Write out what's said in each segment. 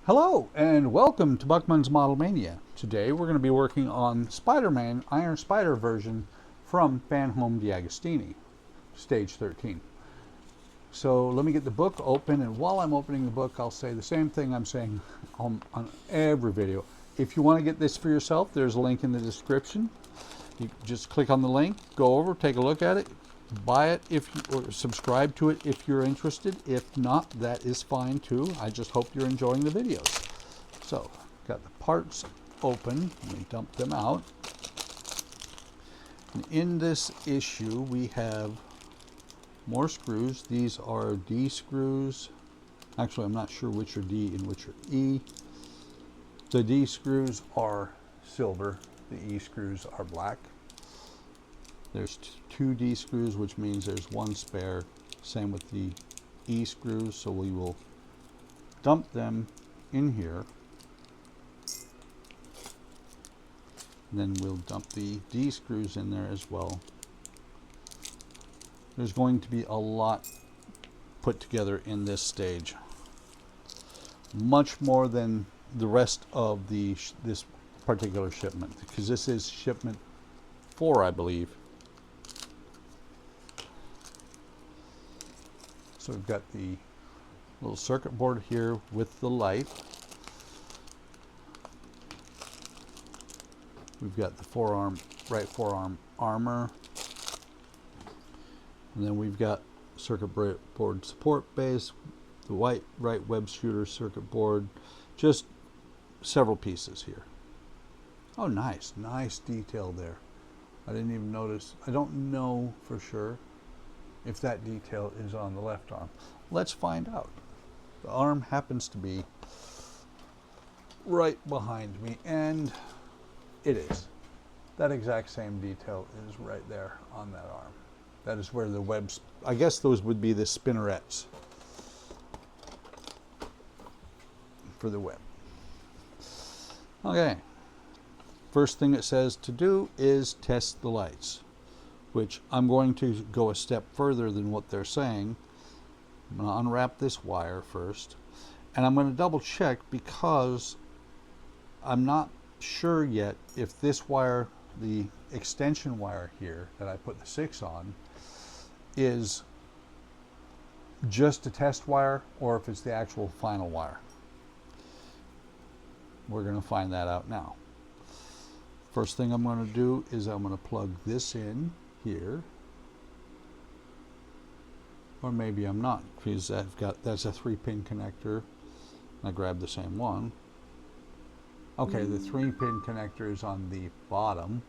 Hello and welcome to Buckman's Model Mania. Today we're going to be working on Spider-Man Iron Spider version from Fanhome D'Agostini, stage 13. So let me get the book open, and while I'm opening the book I'll say the same thing I'm saying on every video. If you want to get this for yourself, there's a link in the description. You just click on the link, go over, take a look at it, buy it or subscribe to it if you're interested. If not, that is fine too. I just hope you're enjoying the videos. So, got the parts open. Let me dump them out. And in this issue, we have more screws. These are D screws. Actually, I'm not sure which are D and which are E. The D screws are silver. The E screws are black. There's two D screws, which means there's one spare. Same with the E screws, so we will dump them in here. And then we'll dump the D screws in there as well. There's going to be a lot put together in this stage. Much more than the rest of this particular shipment, because this is shipment 4, I believe. So we've got the little circuit board here with the light. We've got the right forearm armor. And then we've got circuit board support base, the right web shooter circuit board, just several pieces here. Oh, nice detail there. I didn't even notice. I don't know for sure if that detail is on the left arm. Let's find out. The arm happens to be right behind me, and it is. That exact same detail is right there on that arm. That is where the webs, I guess those would be the spinnerets for the web. Okay. First thing it says to do is test the lights, which I'm going to go a step further than what they're saying. I'm going to unwrap this wire first, and I'm going to double check because I'm not sure yet if this wire, the extension wire here that I put the 6 on, is just a test wire or if it's the actual final wire. We're going to find that out now. First thing I'm going to do is I'm going to plug this in here, or maybe I'm not, because that's a 3-pin connector. I grabbed the same one. Okay, the 3-pin connector is on the bottom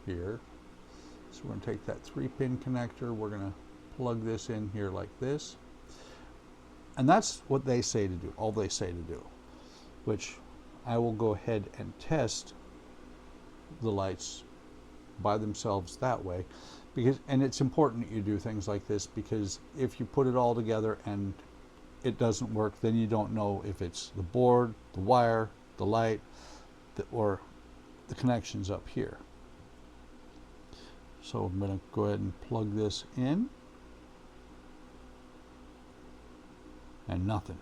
here. So we're going to take that 3-pin connector, we're going to plug this in here like this. And that's what they say to do, all they say to do, which I will go ahead and test the lights by themselves that way, and it's important that you do things like this, because if you put it all together and it doesn't work, then you don't know if it's the board, the wire, the light, or the connections up here. So I'm going to go ahead and plug this in, and nothing.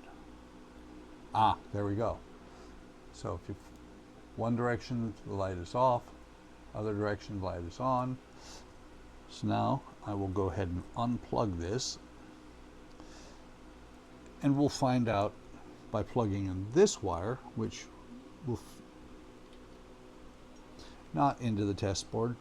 Ah, there we go. So if you one direction, the light is off. Other direction, the light is on. So now I will go ahead and unplug this. And we'll find out by plugging in this wire, which will not into the test board.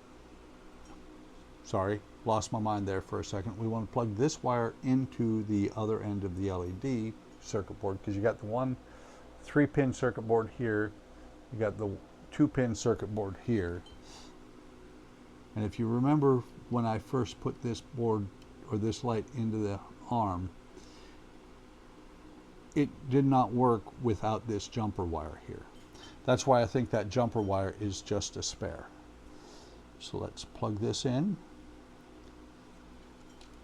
Sorry, lost my mind there for a second. We want to plug this wire into the other end of the LED circuit board, because you got the one 3-pin circuit board here. You got the 2-pin circuit board here. And if you remember when I first put this board or this light into the arm, it did not work without this jumper wire here. That's why I think that jumper wire is just a spare. So let's plug this in.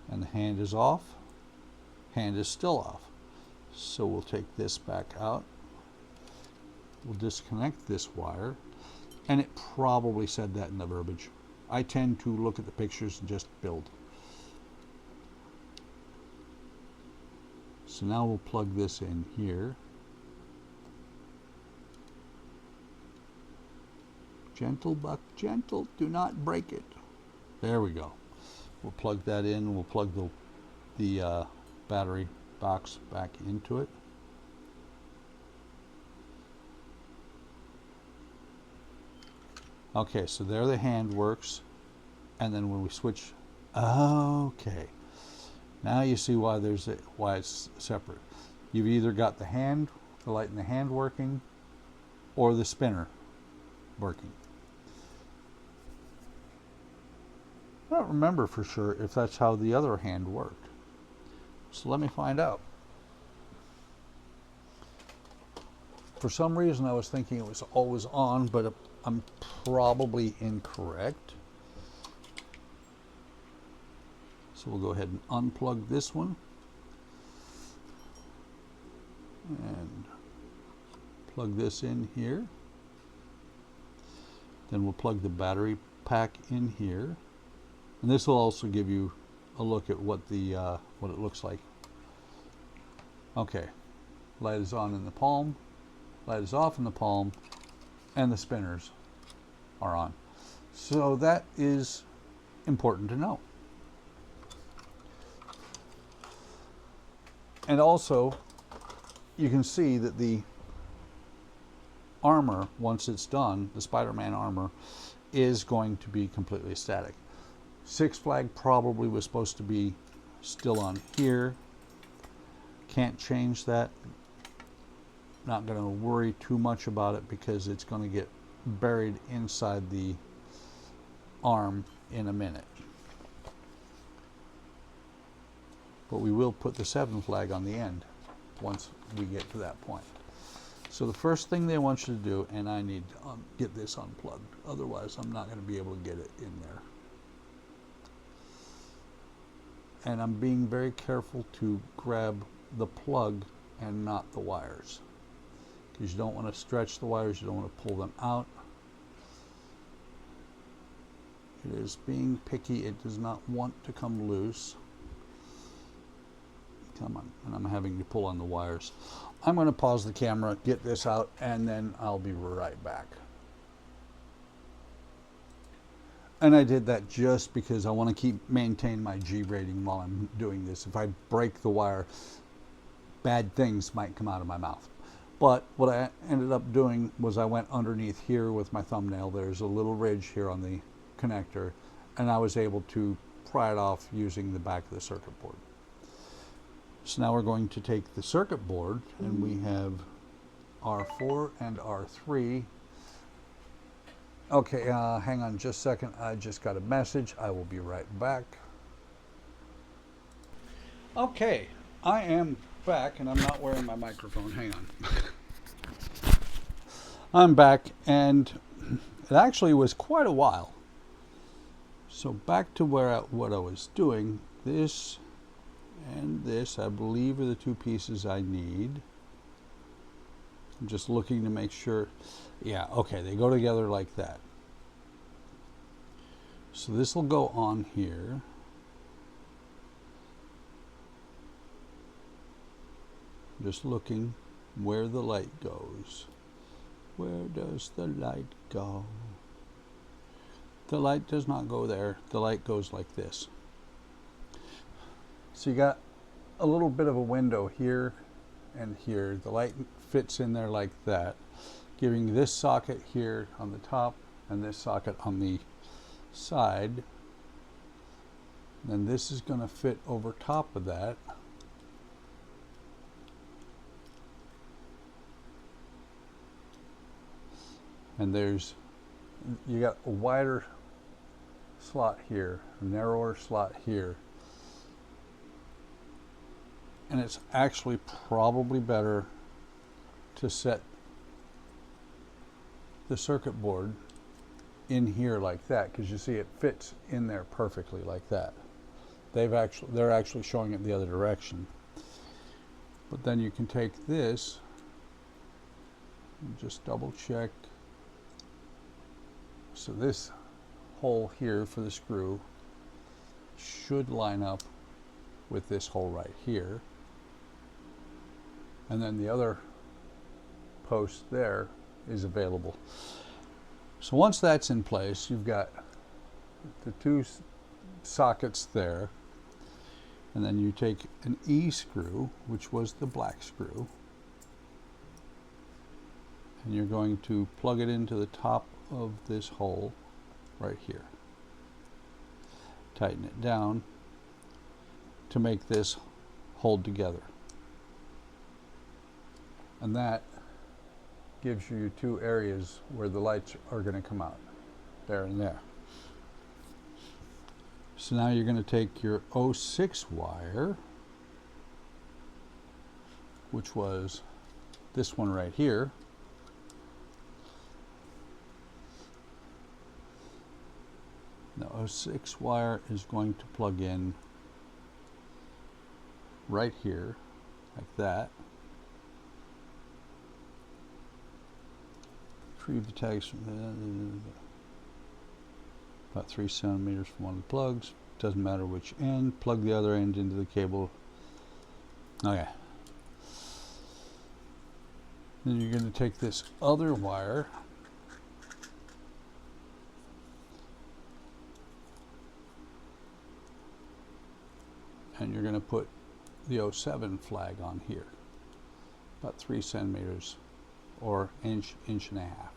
And the hand is off. Hand is still off. So we'll take this back out. We'll disconnect this wire, and it probably said that in the verbiage. I tend to look at the pictures and just build. So now we'll plug this in here. Gentle, Buck, gentle. Do not break it. There we go. We'll plug that in. We'll plug the battery box back into it. Okay, so there the hand works. And then when we switch, okay. Now you see why why it's separate. You've either got the light in the hand working, or the spinner working. I don't remember for sure if that's how the other hand worked. So let me find out. For some reason I was thinking it was always on, but I'm probably incorrect. So we'll go ahead and unplug this one and plug this in here. Then we'll plug the battery pack in here. And this will also give you a look at what it looks like. Okay, light is on in the palm, light is off in the palm, and the spinners are on. So that is important to know. And also, you can see that the armor, once it's done, the Spider-Man armor, is going to be completely static. Six flag probably was supposed to be still on here. Can't change that. Not going to worry too much about it because it's going to get buried inside the arm in a minute. But we will put the 7 flag on the end once we get to that point. So the first thing they want you to do, and I need to get this unplugged, otherwise I'm not going to be able to get it in there. And I'm being very careful to grab the plug and not the wires, because you don't want to stretch the wires, you don't want to pull them out. It is being picky, it does not want to come loose. Come on, and I'm having to pull on the wires. I'm going to pause the camera, get this out, and then I'll be right back. And I did that just because I want to maintain my G rating while I'm doing this. If I break the wire, bad things might come out of my mouth. But what I ended up doing was I went underneath here with my thumbnail. There's a little ridge here on the connector, and I was able to pry it off using the back of the circuit board. So now we're going to take the circuit board, and we have R4 and R3. Okay, hang on just a second. I just got a message. I will be right back. Okay, I am back, and I'm not wearing my microphone. Hang on. I'm back, and it actually was quite a while. So back to what I was doing. This and this, I believe, are the two pieces I need. I'm just looking to make sure. Yeah, okay, they go together like that. So this will go on here. Just looking where the light goes. Where does the light go? The light does not go there. The light goes like this. So you got a little bit of a window here and here. The light fits in there like that, giving this socket here on the top and this socket on the side. Then this is going to fit over top of that. And you got a wider slot here, a narrower slot here. And it's actually probably better to set the circuit board in here like that, because you see it fits in there perfectly like that. They're actually showing it the other direction. But then you can take this and just double check. So this hole here for the screw should line up with this hole right here. And then the other post there is available. So once that's in place, you've got the two sockets there, and then you take an E screw, which was the black screw, and you're going to plug it into the top of this hole right here. Tighten it down to make this hold together. And that gives you two areas where the lights are going to come out, there and there. So now you're going to take your 06 wire, which was this one right here, the 06 wire is going to plug in right here, like that. Retrieve the tags from about 3 centimeters from one of the plugs. Doesn't matter which end. Plug the other end into the cable. Okay. Then you're going to take this other wire and you're going to put the 07 flag on here, about 3 centimeters or inch and a half.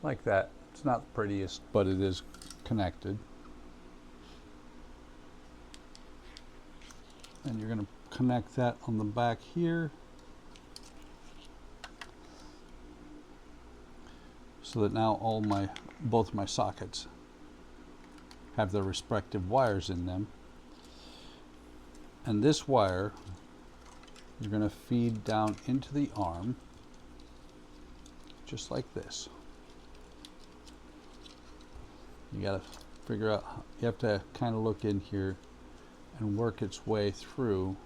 Like that. It's not the prettiest, but it is connected. And you're going to connect that on the back here so that now both my sockets have their respective wires in them. And this wire you're going to feed down into the arm just like this. You got to figure out, you have to kind of look in here and work its way through.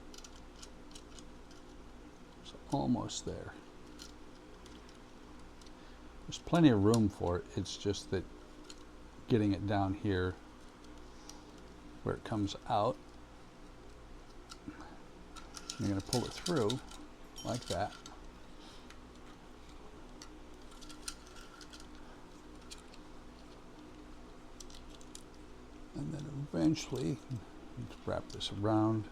It's almost there. There's plenty of room for it. It's just that getting it down here where it comes out, you're going to pull it through like that. And then eventually, let's wrap this around.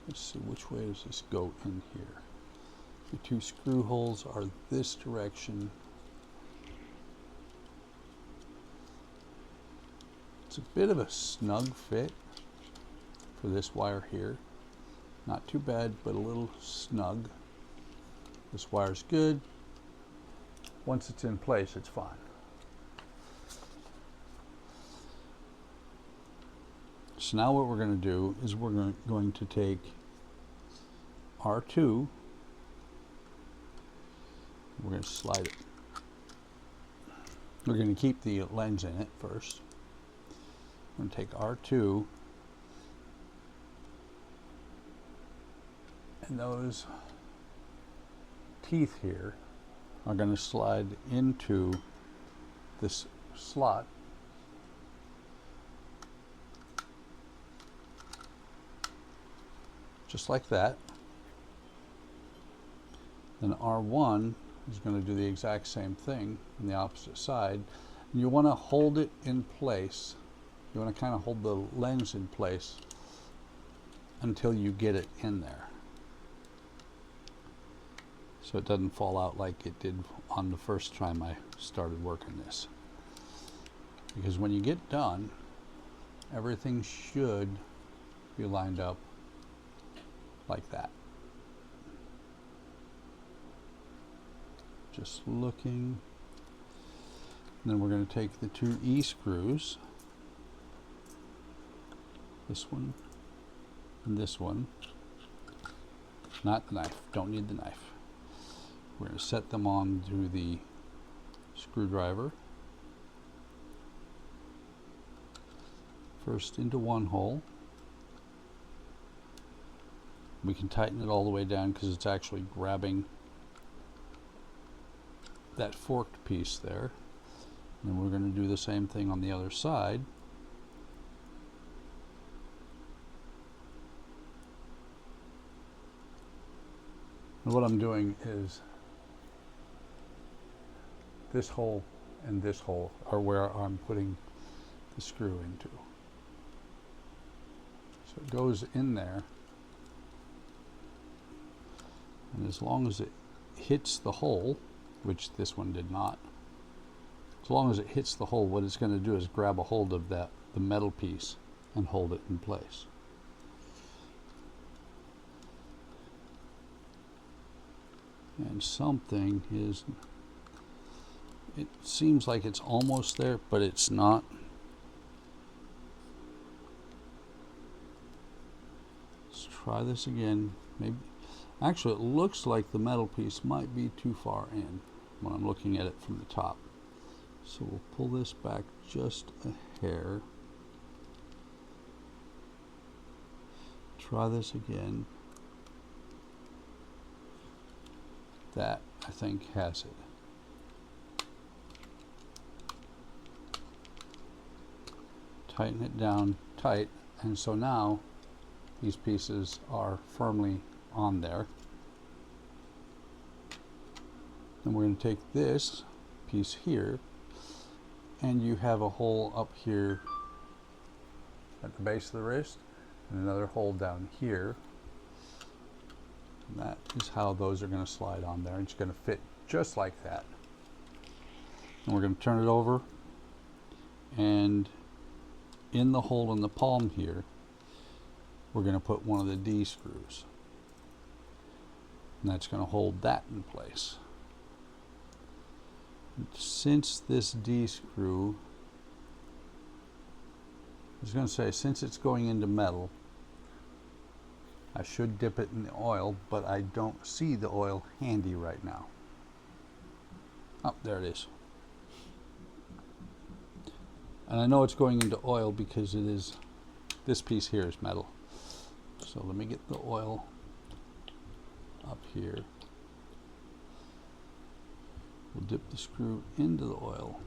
Let's see, which way does this go in here? The two screw holes are this direction. It's a bit of a snug fit for this wire here. Not too bad, but a little snug. This wire's good. Once it's in place, it's fine. So now what we're going to do is we're going to take R2, we're going to slide it. We're going to keep the lens in it first. I'm going to take R2 and those teeth here are going to slide into this slot. Just like that. Then R1 is going to do the exact same thing on the opposite side. And you want to hold it in place. You want to kind of hold the lens in place until you get it in there, so it doesn't fall out like it did on the first time I started working this. Because when you get done, everything should be lined up like that. Just looking. And then we're going to take the two E screws, this one and this one, not the knife, don't need the knife. We're going to set them on to the screwdriver. First into one hole. We can tighten it all the way down because it's actually grabbing that forked piece there. And we're going to do the same thing on the other side. And what I'm doing is this hole and this hole are where I'm putting the screw into. So it goes in there, and as long as it hits the hole, which this one did not, as long as it hits the hole, what it's going to do is grab a hold of the metal piece and hold it in place. And something is, it seems like it's almost there, but it's not. Let's try this again. Maybe, actually it looks like the metal piece might be too far in when I'm looking at it from the top. So we'll pull this back just a hair. Try this again. That, I think, has it. Tighten it down tight, and so now these pieces are firmly on there. And we're going to take this piece here, and you have a hole up here at the base of the wrist, and another hole down here. And that is how those are going to slide on there. It's going to fit just like that. And we're going to turn it over, and in the hole in the palm here, we're going to put one of the D screws. And that's going to hold that in place. And since this D screw, I was going to say, since it's going into metal, I should dip it in the oil, but I don't see the oil handy right now. Oh, there it is. And I know it's going into oil because it is, this piece here is metal. So let me get the oil up here. We'll dip the screw into the oil.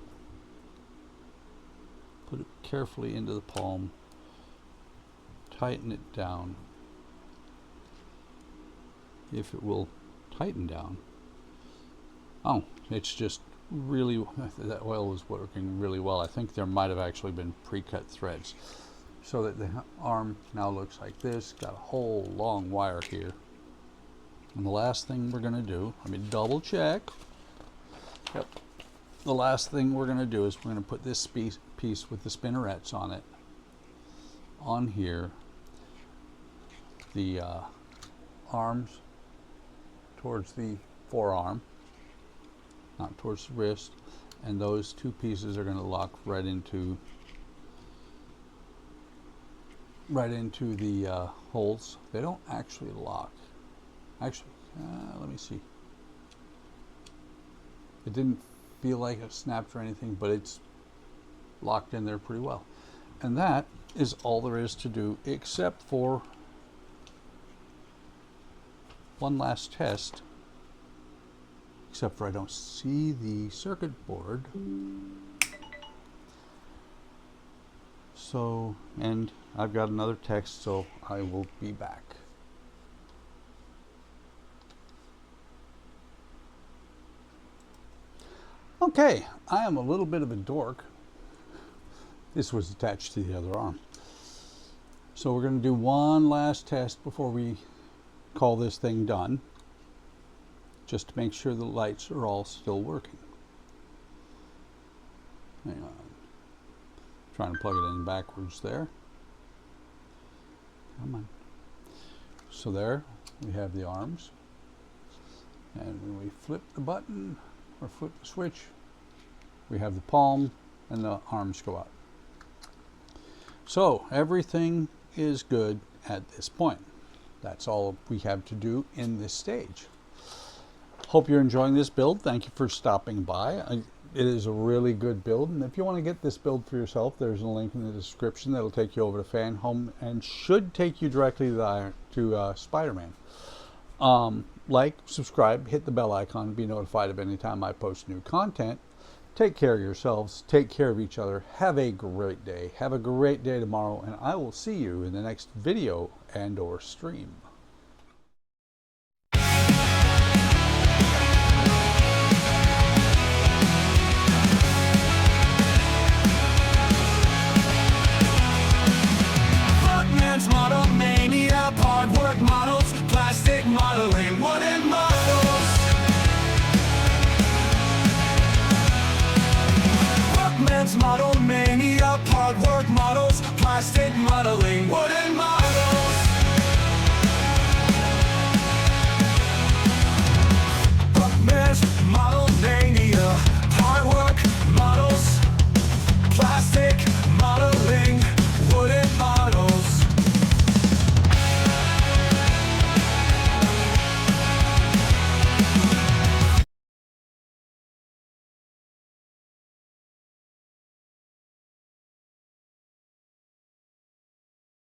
Put it carefully into the palm. Tighten it down. If it will tighten down. Oh, it's just really, that oil was working really well. I think there might have actually been pre-cut threads, so that the arm now looks like this. Got a whole long wire here. And the last thing we're going to do, let me double check. Yep. The last thing we're going to do is we're going to put this piece with the spinnerets on it on here. The arms towards the forearm, not towards the wrist, and those two pieces are going to lock right into the holes. They don't actually lock. Actually, let me see. It didn't feel like it snapped or anything, but it's locked in there pretty well. And that is all there is to do, except for one last test, except for I don't see the circuit board. So, and I've got another text, so I will be back. Okay, I am a little bit of a dork. This was attached to the other arm. So we're going to do one last test before we call this thing done, just to make sure the lights are all still working. Hang on. Trying to plug it in backwards there. Come on. So there we have the arms. And when we flip the button or flip the switch, we have the palm and the arms go out. So everything is good at this point. That's all we have to do in this stage. Hope you're enjoying this build. Thank you for stopping by. It is a really good build, and if you want to get this build for yourself, there's a link in the description that'll take you over to Fanhome and should take you directly to Spider-Man. Like, subscribe, hit the bell icon, be notified of any time I post new content. Take care of yourselves, take care of each other, have a great day. Have a great day tomorrow, and I will see you in the next video and/or stream. plans, model mania, part work models, plastic modeling, wooden models.